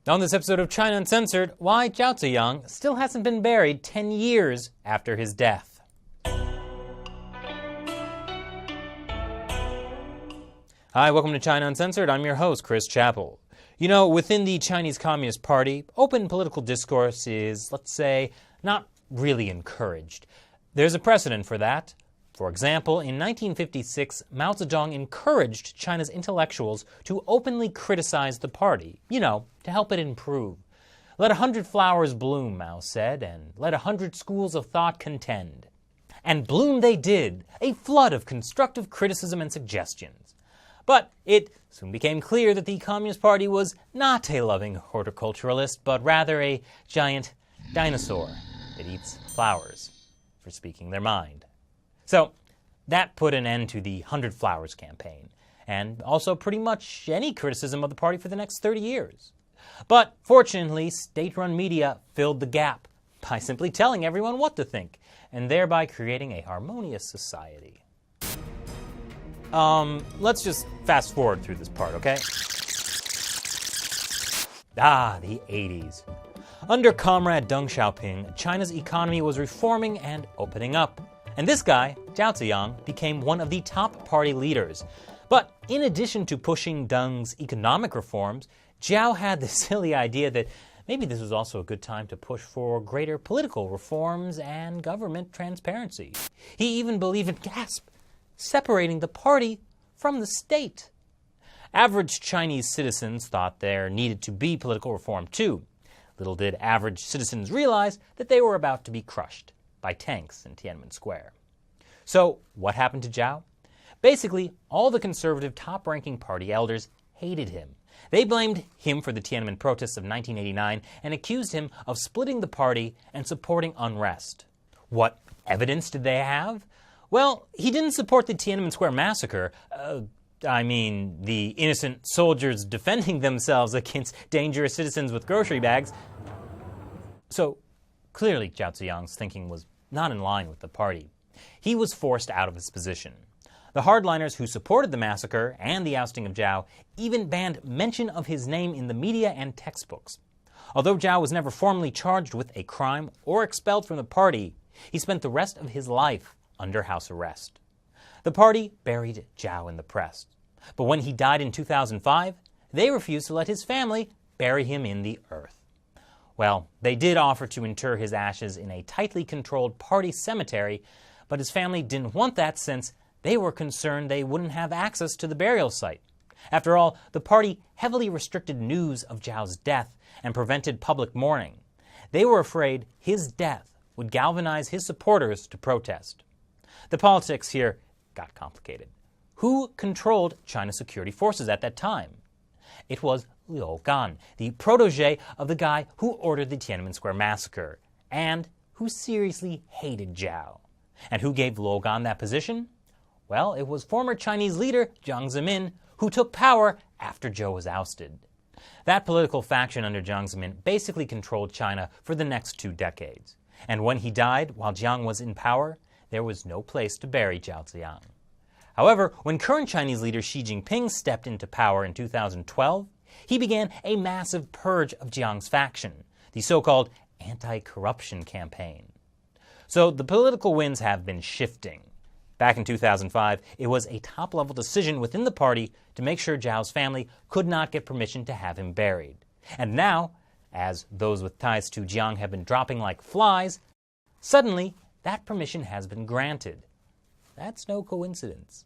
On this episode of China Uncensored, why Zhao Ziyang still hasn't been buried 10 years after his death. Hi, welcome to China Uncensored. I'm your host, Chris Chappell. You know, within the Chinese Communist Party, open political discourse is, let's say, not really encouraged. There's a precedent for that. For example, in 1956, Mao Zedong encouraged China's intellectuals to openly criticize the party, to help it improve. Let 100 flowers bloom, Mao said, and let 100 schools of thought contend. And bloom they did, a flood of constructive criticism and suggestions. But it soon became clear that the Communist Party was not a loving horticulturalist, but rather a giant dinosaur that eats flowers for speaking their mind. So that put an end to the 100 Flowers campaign, and also pretty much any criticism of the party for the next 30 years. But fortunately, state-run media filled the gap by simply telling everyone what to think, and thereby creating a harmonious society. Let's just fast forward through this part, okay? The 80s. Under Comrade Deng Xiaoping, China's economy was reforming and opening up. And this guy, Zhao Ziyang, became one of the top party leaders. But in addition to pushing Deng's economic reforms, Zhao had the silly idea that maybe this was also a good time to push for greater political reforms and government transparency. He even believed in, separating the party from the state. Average Chinese citizens thought there needed to be political reform too. Little did average citizens realize that they were about to be crushed by tanks in Tiananmen Square. So what happened to Zhao? Basically, all the conservative top-ranking party elders hated him. They blamed him for the Tiananmen protests of 1989 and accused him of splitting the party and supporting unrest. What evidence did they have? Well, he didn't support the Tiananmen Square massacre. The innocent soldiers defending themselves against dangerous citizens with grocery bags. So clearly, Zhao Ziyang's thinking was not in line with the party. He was forced out of his position. The hardliners who supported the massacre and the ousting of Zhao even banned mention of his name in the media and textbooks. Although Zhao was never formally charged with a crime or expelled from the party, he spent the rest of his life under house arrest. The party buried Zhao in the press. But when he died in 2005, they refused to let his family bury him in the earth. Well, they did offer to inter his ashes in a tightly controlled party cemetery, but his family didn't want that since they were concerned they wouldn't have access to the burial site. After all, the party heavily restricted news of Zhao's death and prevented public mourning. They were afraid his death would galvanize his supporters to protest. The politics here got complicated. Who controlled China's security forces at that time? It was Liu Gan, the protege of the guy who ordered the Tiananmen Square massacre, and who seriously hated Zhao. And who gave Liu Gan that position? Well, it was former Chinese leader Jiang Zemin, who took power after Zhou was ousted. That political faction under Jiang Zemin basically controlled China for the next 2 decades. And when he died while Jiang was in power, there was no place to bury Zhao Ziyang. However, when current Chinese leader Xi Jinping stepped into power in 2012, he began a massive purge of Jiang's faction, the so-called anti-corruption campaign. So the political winds have been shifting. Back in 2005, it was a top-level decision within the party to make sure Zhao's family could not get permission to have him buried. And now, as those with ties to Jiang have been dropping like flies, suddenly that permission has been granted. That's no coincidence.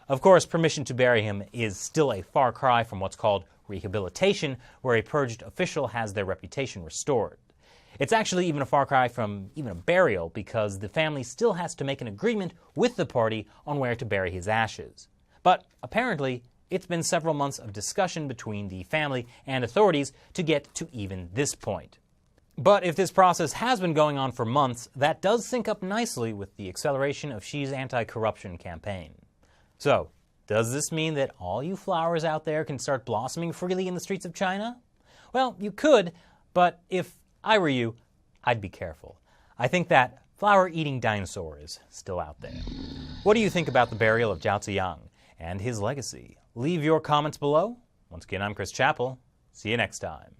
Of course, permission to bury him is still a far cry from what's called rehabilitation, where a purged official has their reputation restored. It's actually even a far cry from even a burial, because the family still has to make an agreement with the party on where to bury his ashes. But apparently, it's been several months of discussion between the family and authorities to get to even this point. But if this process has been going on for months, that does sync up nicely with the acceleration of Xi's anti-corruption campaign. So, does this mean that all you flowers out there can start blossoming freely in the streets of China? Well, you could, but if I were you, I'd be careful. I think that flower-eating dinosaur is still out there. What do you think about the burial of Zhao Ziyang and his legacy? Leave your comments below. Once again, I'm Chris Chappell. See you next time.